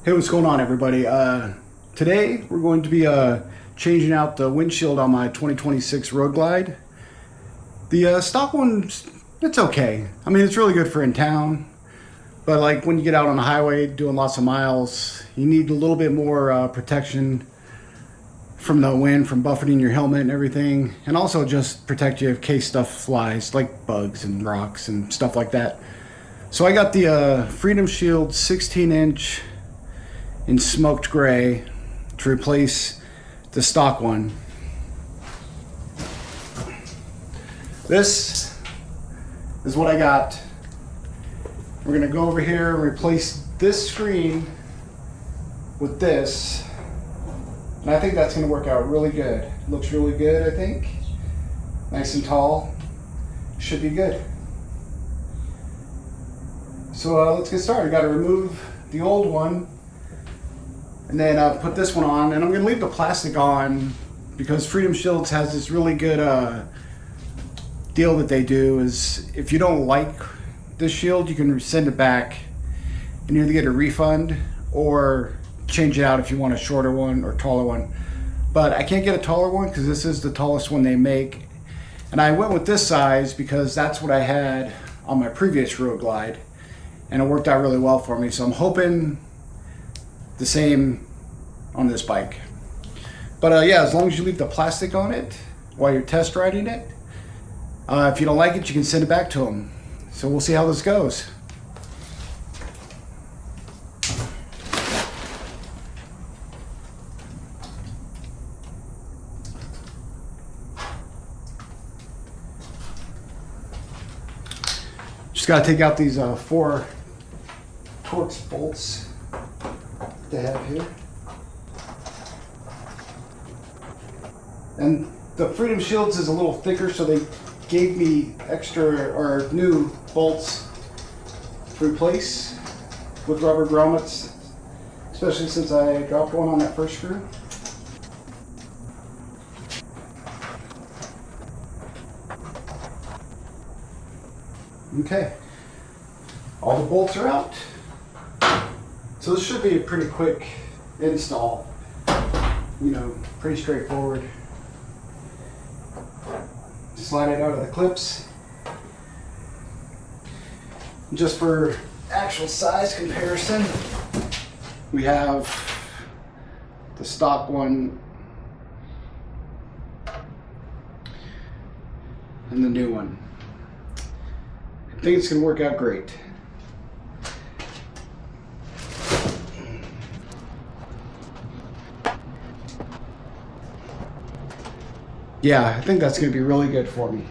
Hey, what's going on, everybody? Today we're going to be changing out the windshield on my 2026 RoadGlide. The stock one, it's okay. I mean, it's really good for in town, but like when you get out on the highway doing lots of miles, you need a little bit more protection from the wind, from buffeting your helmet and everything, and also just protect you in case stuff flies, like bugs and rocks and stuff like that. So I got the Freedom Shield 16-inch in smoked gray to replace the stock one. This is what I got. We're gonna go over here and replace this screen with this, and I think that's gonna work out really good. Looks really good, I think. Nice and tall. Should be good. So let's get started. Got to remove the old one and then put this one on, and I'm going to leave the plastic on because Freedom Shields has this really good deal that they do is if you don't like this shield, you can send it back and either get a refund or change it out if you want a shorter one or taller one. But I can't get a taller one because this is the tallest one they make, and I went with this size because that's what I had on my previous RoadGlide, and it worked out really well for me. So I'm hoping the same on this bike. But yeah, as long as you leave the plastic on it while you're test riding it, if you don't like it, you can send it back to them. So we'll see how this goes. Just got to take out these 4 Torx bolts they have here. And the Freedom Shields is a little thicker, so they gave me extra or new bolts to replace with rubber grommets, especially since I dropped one on that first screw. Okay, all the bolts are out. So this should be a pretty quick install, you know, pretty straightforward. Slide it out of the clips. Just for actual size comparison, we have the stock one and the new one. I think it's going to work out great. Yeah, I think that's going to be really good for me.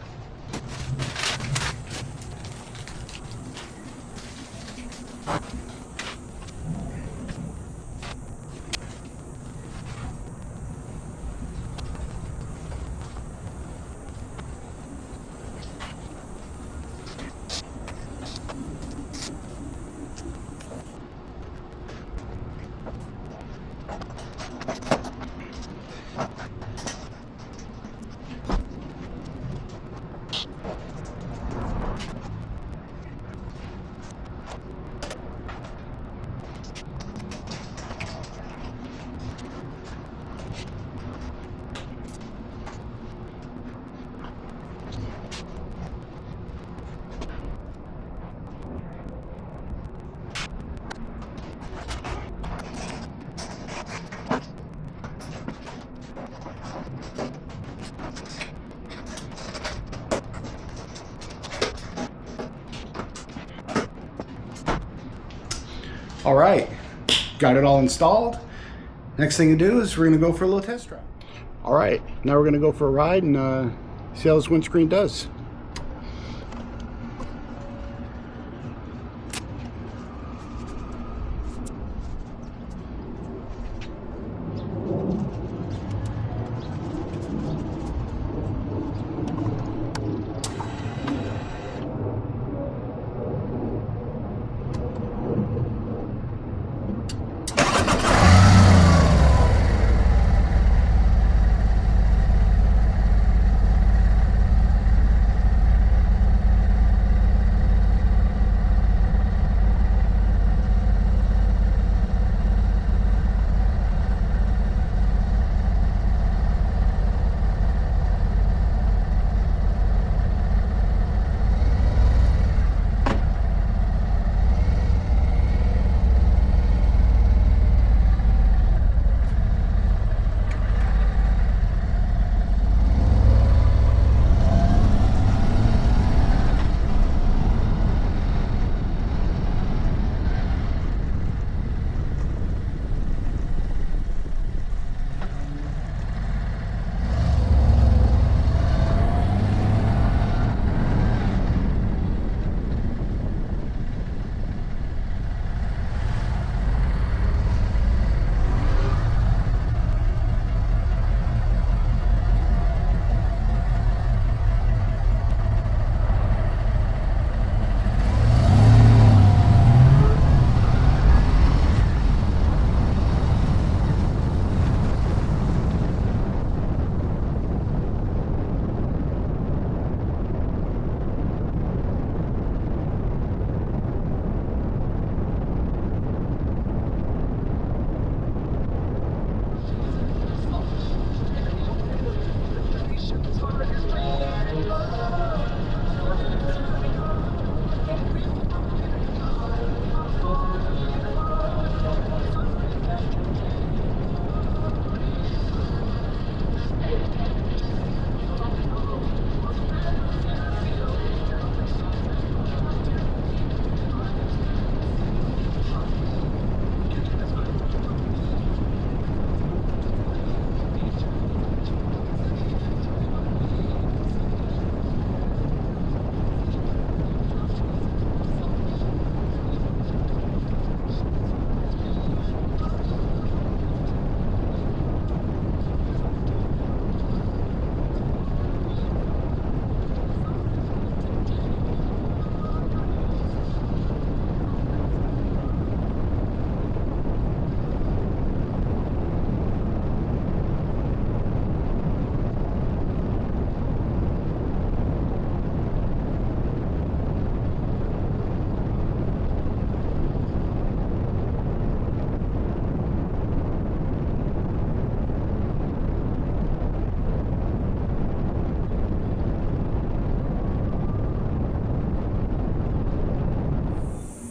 All right, got it all installed. Next thing to do is we're gonna go for a little test drive. All right, now we're gonna go for a ride and see how this windscreen does.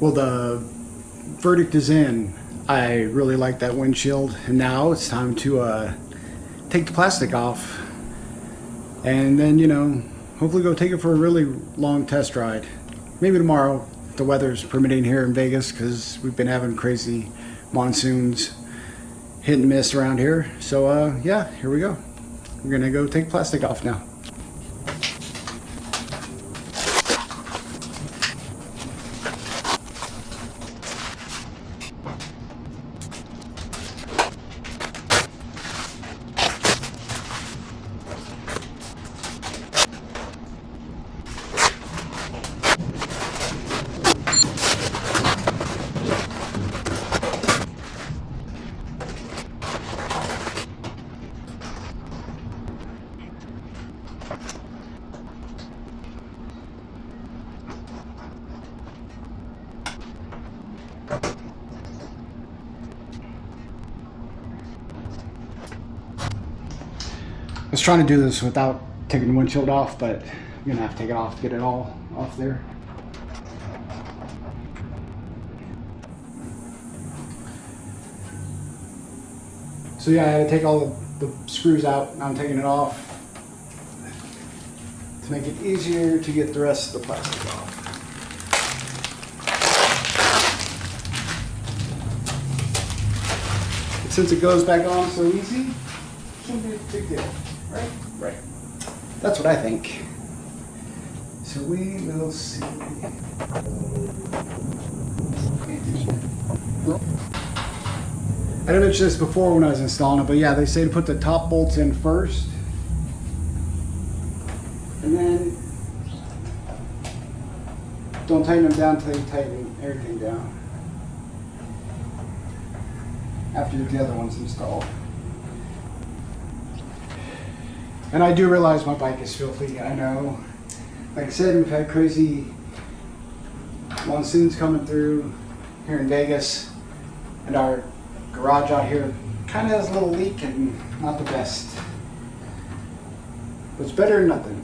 Well, the verdict is in. I really like that windshield, and now it's time to take the plastic off, and then, you know, hopefully go take it for a really long test ride. Maybe tomorrow, if the weather's permitting here in Vegas, because we've been having crazy monsoons, hit and miss around here. So yeah, here we go. We're gonna go take plastic off now. I was trying to do this without taking the windshield off, but I'm gonna have to take it off to get it all off there. So yeah, I had to take all the screws out. Now I'm taking it off to make it easier to get the rest of the plastic off. And since it goes back on so easy, shouldn't be a big deal. Right? Right. That's what I think. So we will see. I didn't mention this before when I was installing it, but yeah, they say to put the top bolts in first. And then don't tighten them down until you tighten everything down. After the other one's installed. And I do realize my bike is filthy, I know. Like I said, we've had crazy monsoons coming through here in Vegas, and our garage out here kind of has a little leak and not the best. But it's better than nothing.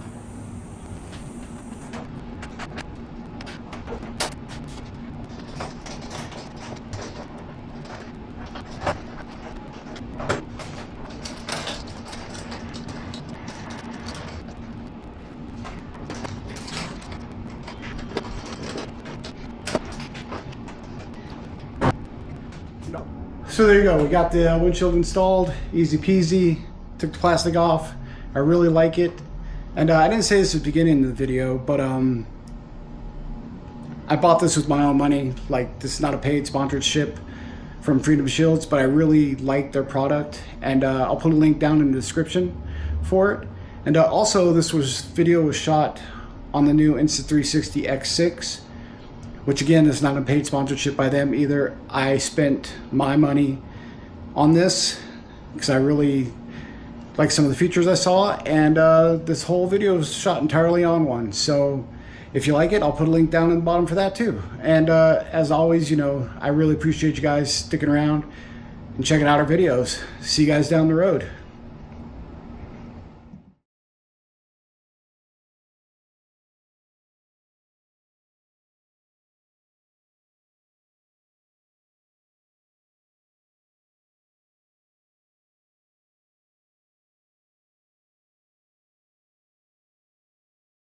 So there you go, we got the windshield installed, easy peasy, took the plastic off. I really like it. And I didn't say this at the beginning of the video, but I bought this with my own money. Like, this is not a paid sponsorship from Freedom Shields, but I really like their product. And I'll put a link down in the description for it. And also, this video was shot on the new Insta360 X6. Which again is not a paid sponsorship by them either. I spent my money on this because I really like some of the features I saw, and this whole video was shot entirely on one. So if you like it, I'll put a link down in the bottom for that too. And as always, you know, I really appreciate you guys sticking around and checking out our videos. See you guys down the road.